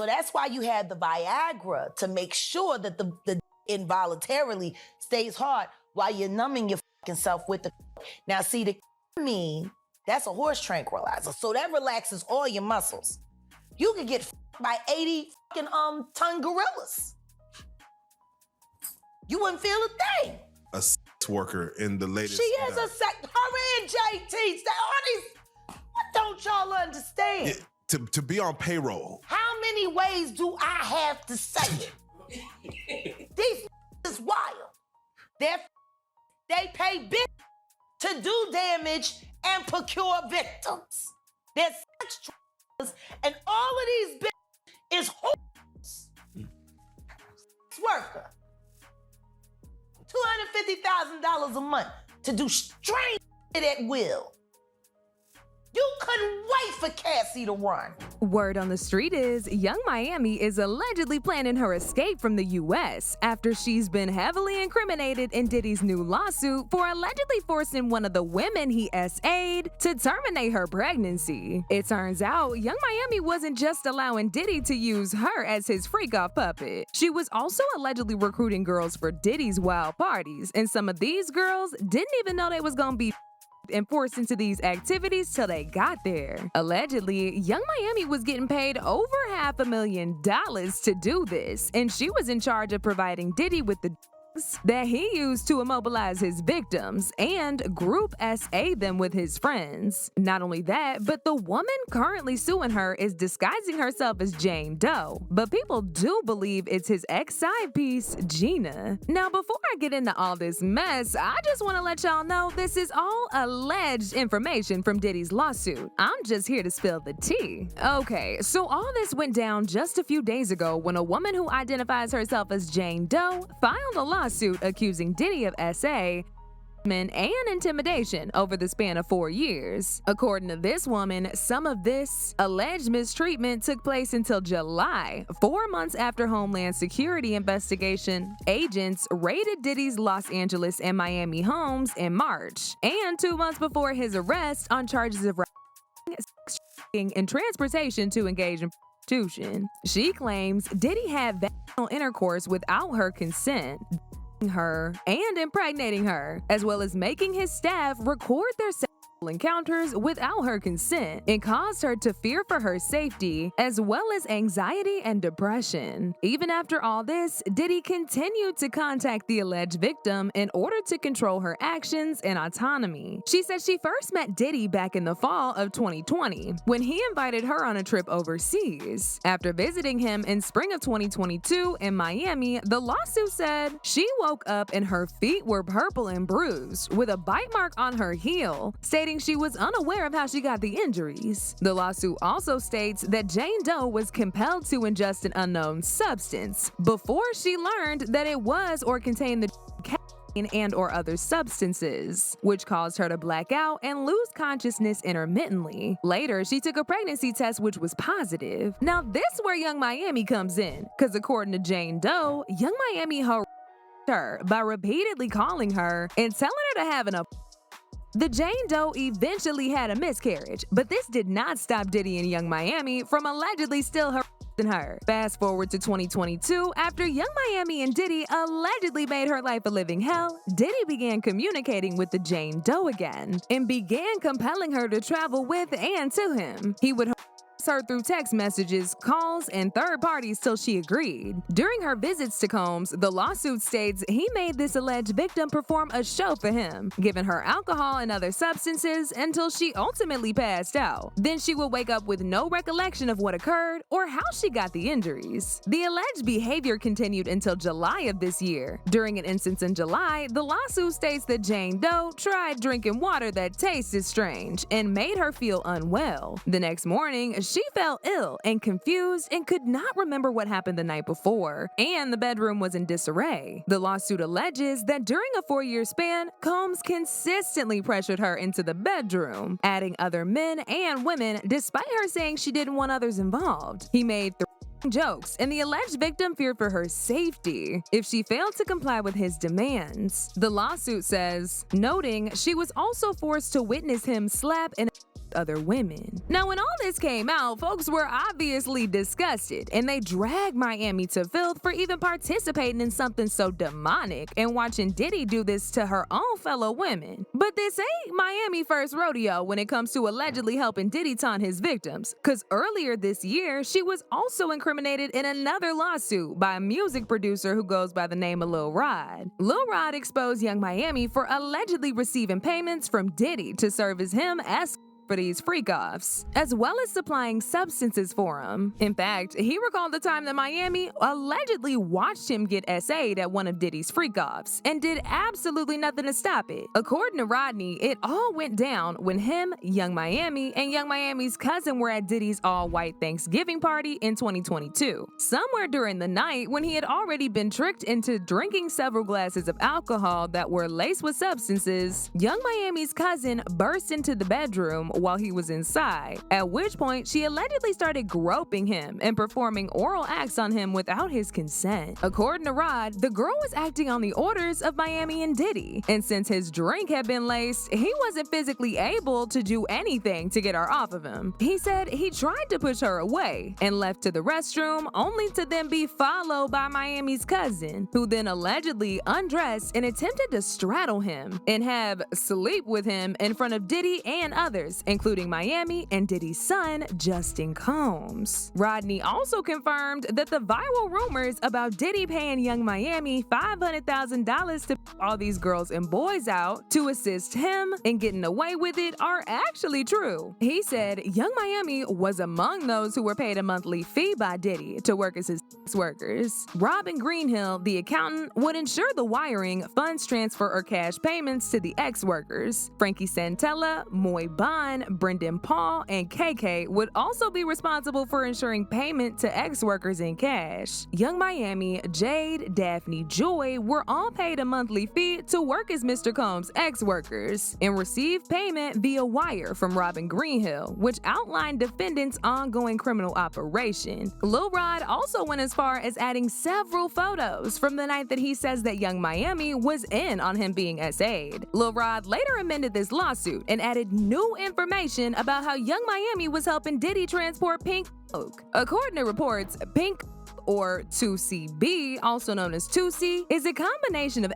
So that's why you had the Viagra, to make sure that the involuntarily stays hard while you're numbing your fucking self with the. Now see, the mean, that's a horse tranquilizer. So that relaxes all your muscles. You could get by 80 fucking ton gorillas. You wouldn't feel a thing. A sex worker in the latest. She is a sex. Hurry in, JT. What don't y'all understand? Yeah, to be on payroll. How many ways do I have to say it? These is wild. They pay big to do damage and procure victims. They're sex traffickers, and all of these bitches is whores. Worker. $250,000 a month to do strange shit at will. You couldn't wait for Cassie to run. Word on the street is Young Miami is allegedly planning her escape from the U.S. after she's been heavily incriminated in Diddy's new lawsuit for allegedly forcing one of the women he SA'd to terminate her pregnancy. It turns out Young Miami wasn't just allowing Diddy to use her as his freak-off puppet. She was also allegedly recruiting girls for Diddy's wild parties, and some of these girls didn't even know they was gonna be and forced into these activities till they got there. Allegedly, Young Miami was getting paid over $500,000 to do this, and she was in charge of providing Diddy with the that he used to immobilize his victims and group SA them with his friends. Not only that, but the woman currently suing her is disguising herself as Jane Doe, but people do believe it's his ex-side piece, Gina. Now, before I get into all this mess, I just want to let y'all know this is all alleged information from Diddy's lawsuit. I'm just here to spill the tea. Okay, so all this went down just a few days ago when a woman who identifies herself as Jane Doe filed a lawsuit accusing Diddy of SA and intimidation over the span of 4 years. According to this woman, some of this alleged mistreatment took place until July, 4 months after Homeland Security investigation agents raided Diddy's Los Angeles and Miami homes in March, and 2 months before his arrest on charges of and transportation to engage in prostitution. She claims Diddy had vaginal intercourse without her consent, her and impregnating her, as well as making his staff record their sexual encounters without her consent. It caused her to fear for her safety, as well as anxiety and depression. Even after all this, Diddy continued to contact the alleged victim in order to control her actions and autonomy. She said she first met Diddy back in the fall of 2020, when he invited her on a trip overseas. After visiting him in spring of 2022 in Miami, the lawsuit said she woke up and her feet were purple and bruised, with a bite mark on her heel, stating she was unaware of how she got the injuries. The lawsuit also states that Jane Doe was compelled to ingest an unknown substance before she learned that it was or contained the caffeine and or other substances, which caused her to black out and lose consciousness intermittently. Later, she took a pregnancy test which was positive. Now this is where Young Miami comes in, because according to Jane Doe, Young Miami harassed her by repeatedly calling her and telling her to have an appointment. The Jane Doe eventually had a miscarriage, but this did not stop Diddy and Young Miami from allegedly still harassing her. Fast forward to 2022, after Young Miami and Diddy allegedly made her life a living hell, Diddy began communicating with the Jane Doe again and began compelling her to travel with and to him. He would her through text messages, calls, and third parties till she agreed. During her visits to Combs, the lawsuit states he made this alleged victim perform a show for him, giving her alcohol and other substances until she ultimately passed out. Then she would wake up with no recollection of what occurred or how she got the injuries. The alleged behavior continued until July of this year. During an instance in July, the lawsuit states that Jane Doe tried drinking water that tasted strange and made her feel unwell. The next morning, she felt ill and confused and could not remember what happened the night before, and the bedroom was in disarray. The lawsuit alleges that during a 4-year span, Combs consistently pressured her into the bedroom, adding other men and women despite her saying she didn't want others involved. He made jokes, and the alleged victim feared for her safety if she failed to comply with his demands. The lawsuit says, noting she was also forced to witness him slap and other women. Now, when all this came out, folks were obviously disgusted, and they dragged Miami to filth for even participating in something so demonic and watching Diddy do this to her own fellow women. But this ain't Miami's first rodeo when it comes to allegedly helping Diddy taunt his victims, cause earlier this year, she was also incriminated in another lawsuit by a music producer who goes by the name of Lil Rod. Lil Rod exposed Young Miami for allegedly receiving payments from Diddy to serve as him as for these freak-offs, as well as supplying substances for him. In fact, he recalled the time that Miami allegedly watched him get SA'd at one of Diddy's freak-offs and did absolutely nothing to stop it. According to Rodney, it all went down when him, Young Miami, and Young Miami's cousin were at Diddy's all-white Thanksgiving party in 2022. Somewhere during the night, when he had already been tricked into drinking several glasses of alcohol that were laced with substances, Young Miami's cousin burst into the bedroom while he was inside, at which point she allegedly started groping him and performing oral acts on him without his consent. According to Rod, the girl was acting on the orders of Miami and Diddy, and since his drink had been laced, he wasn't physically able to do anything to get her off of him. He said he tried to push her away and left to the restroom, only to then be followed by Miami's cousin, who then allegedly undressed and attempted to straddle him and have sleep with him in front of Diddy and others, including Miami and Diddy's son, Justin Combs. Rodney also confirmed that the viral rumors about Diddy paying Young Miami $500,000 to all these girls and boys out to assist him in getting away with it are actually true. He said Young Miami was among those who were paid a monthly fee by Diddy to work as his sex workers. Robin Greenhill, the accountant, would ensure the wiring, funds transfer, or cash payments to the ex-workers. Frankie Santella, Moy Bond, Brendan Paul, and KK would also be responsible for ensuring payment to ex-workers in cash. Young Miami, Jade, Daphne, Joy were all paid a monthly fee to work as Mr. Combs' ex-workers and received payment via wire from Robin Greenhill, which outlined defendants' ongoing criminal operation. Lil Rod also went as far as adding several photos from the night that he says that Young Miami was in on him being SA'd. Lil Rod later amended this lawsuit and added new information about how Young Miami was helping Diddy transport pink coke. According to reports, pink, or 2CB, also known as 2C, is a combination of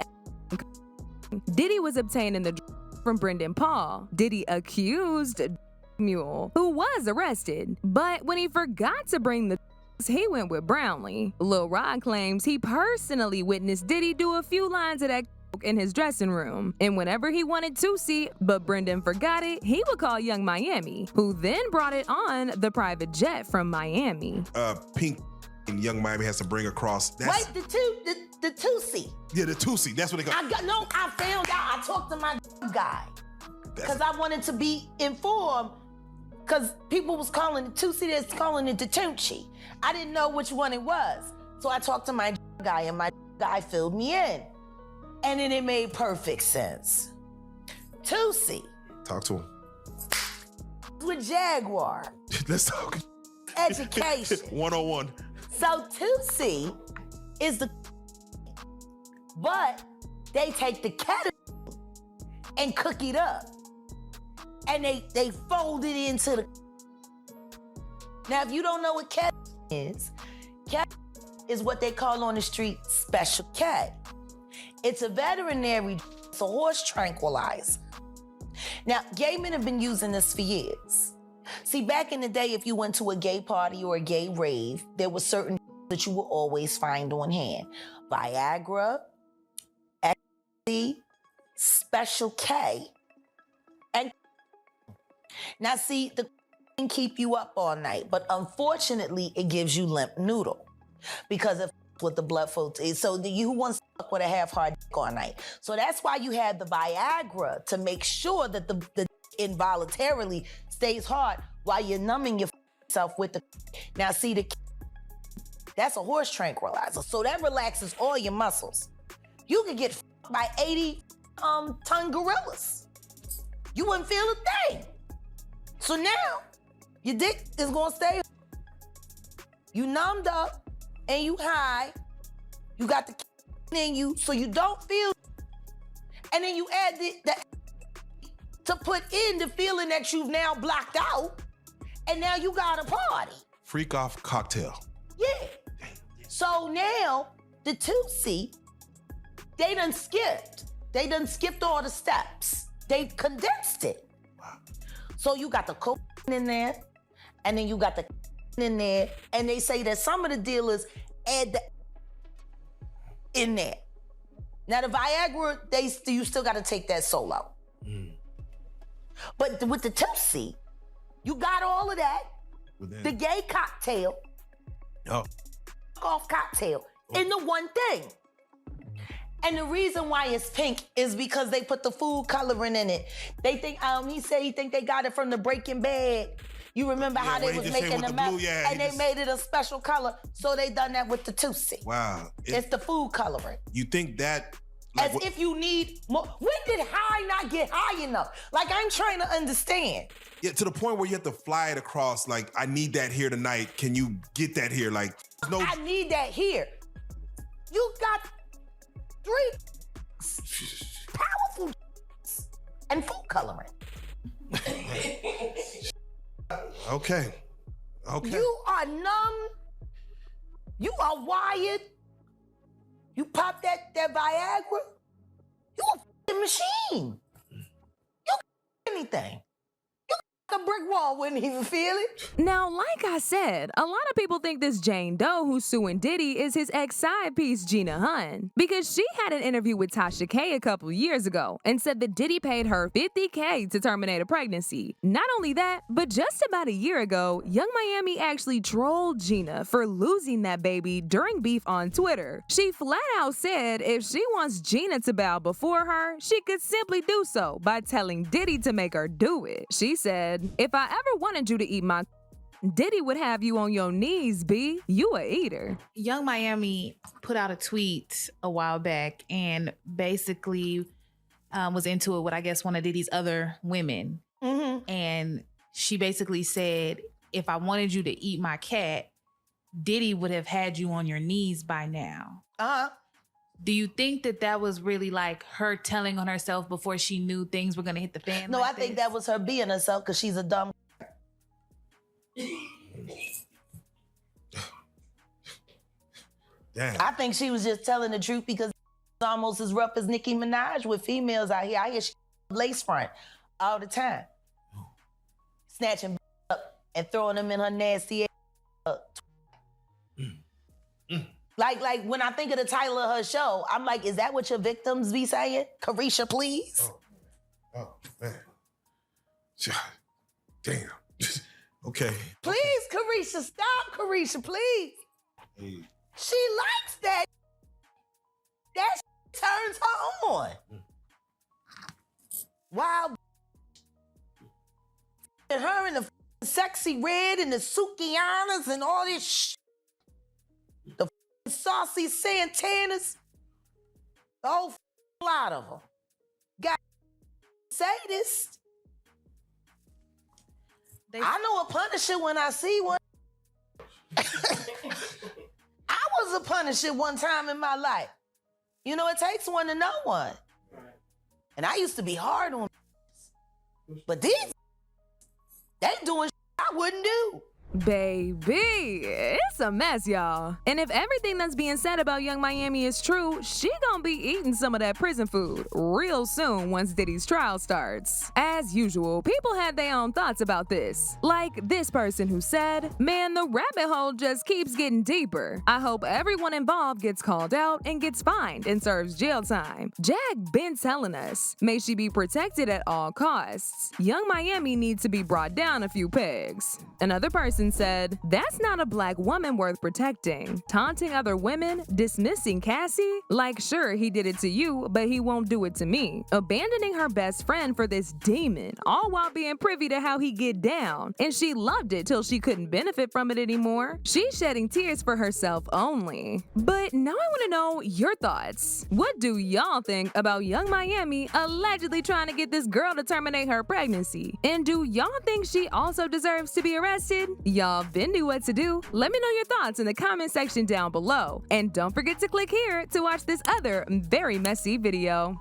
Diddy was obtaining the from Brendan Paul. Diddy accused Mule, who was arrested, but when he forgot to bring the he went with Brownlee. Lil Rod claims he personally witnessed Diddy do a few lines of that in his dressing room, and whenever he wanted to see, but Brendan forgot it, he would call Young Miami, who then brought it on the private jet from Miami. Pink and Young Miami has to bring across. Wait, the 2C. Yeah, the 2C. That's what they call. I found out. I talked to my guy because I wanted to be informed. Because people was calling it 2C, that's calling it the Tunchi. I didn't know which one it was, so I talked to my guy, and my guy filled me in. And then it made perfect sense. 2C. Talk to him. With Jaguar. Let's talk. Education. 101. So 2C is the, but they take the cat and cook it up. And they fold it into the. Now, if you don't know what cat is what they call on the street special cat. It's a veterinary, it's a horse tranquilizer. Now, gay men have been using this for years. See, back in the day, if you went to a gay party or a gay rave, there were certain that you will always find on hand. Viagra, ecstasy, special K, and now see, the can keep you up all night, but unfortunately, it gives you limp noodle because of what the blood flow is. So you wants to fuck with a half-hard dick all night. So that's why you have the Viagra, to make sure that the involuntarily stays hard while you're numbing yourself with the. Now see, that's a horse tranquilizer, so that relaxes all your muscles. You could get by 80-ton gorillas. You wouldn't feel a thing. So now your dick is gonna stay. You numbed up and you high. You got the in you, so you don't feel. And then you add to put in the feeling that you've now blocked out, and now you got a party. Freak off cocktail. Yeah. So now the Tootsie, they done skipped. They done skipped all the steps. They condensed it. Wow. So you got the coke in there, and then you got the in there, and they say that some of the dealers add the in there. Now the Viagra, you still got to take that solo. But with the Tootsie, you got all of that. The gay cocktail, off cocktail, in the one thing. And the reason why it's pink is because they put the food coloring in it. They think, he said he think they got it from the Breaking Bad. You remember how they was making the meth, and they made it a special color, so they done that with the Tootsie. Wow. It's the food coloring. You think that... Like, as if you need more. When did high not get high enough? Like, I'm trying to understand. Yeah, to the point where you have to fly it across, like, I need that here tonight. Can you get that here? Like, no. I need that here. You got 3 powerful and food coloring. Okay. You are numb. You are wired. You pop that Viagra, you a f***ing machine. You anything. You a brick wall, wouldn't even feel it. Now, like I said, a lot of people think this Jane Doe who's suing Diddy is his ex-side piece, Gina Hun, because she had an interview with Tasha K a couple years ago and said that Diddy paid her $50K to terminate a pregnancy. Not only that, but just about a year ago, Young Miami actually trolled Gina for losing that baby during beef on Twitter. She flat out said if she wants Gina to bow before her, she could simply do so by telling Diddy to make her do it. She said, "If I ever wanted you to eat my Diddy would have you on your knees, B. You a eater." Young Miami put out a tweet a while back and basically was into it with, I guess, one of Diddy's other women. Mm-hmm. And she basically said, if I wanted you to eat my cat, Diddy would have had you on your knees by now. Uh-huh. Do you think that that was really like her telling on herself before she knew things were going to hit the fan? No, like I think this? that was her being herself because she's a dumb. Damn. I think she was just telling the truth because it's almost as rough as Nicki Minaj with females out here. I hear she lace front all the time. Snatching up and throwing them in her nasty ass. Like when I think of the title of her show, I'm like, is that what your victims be saying? Carisha, please? Oh, man. Damn. Okay. Please, Carisha, stop, Carisha, please. Hey. She likes that. That turns her on. Wow. And her in the sexy red and the Sukianas and all this the saucy Santanas. The whole lot of them. Got sadist. I know a Punisher when I see one. I was a Punisher one time in my life. You know, it takes one to know one. And I used to be hard on but these, they doing I wouldn't do. Baby, it's a mess, y'all. And if everything that's being said about Young Miami is true, she gonna be eating some of that prison food real soon once Diddy's trial starts. As usual, people had their own thoughts about this. Like this person who said, "Man, the rabbit hole just keeps getting deeper. I hope everyone involved gets called out and gets fined and serves jail time. Jag been telling us, may she be protected at all costs. Young Miami needs to be brought down a few pegs." Another person said, "That's not a black woman worth protecting. Taunting other women, dismissing Cassie? Like, sure, he did it to you, but he won't do it to me. Abandoning her best friend for this demon, all while being privy to how he get down. And she loved it till she couldn't benefit from it anymore. She's shedding tears for herself only." But now I want to know your thoughts. What do y'all think about Young Miami allegedly trying to get this girl to terminate her pregnancy? And do y'all think she also deserves to be arrested? Y'all been knew what to do. Let me know your thoughts in the comment section down below. And don't forget to click here to watch this other very messy video.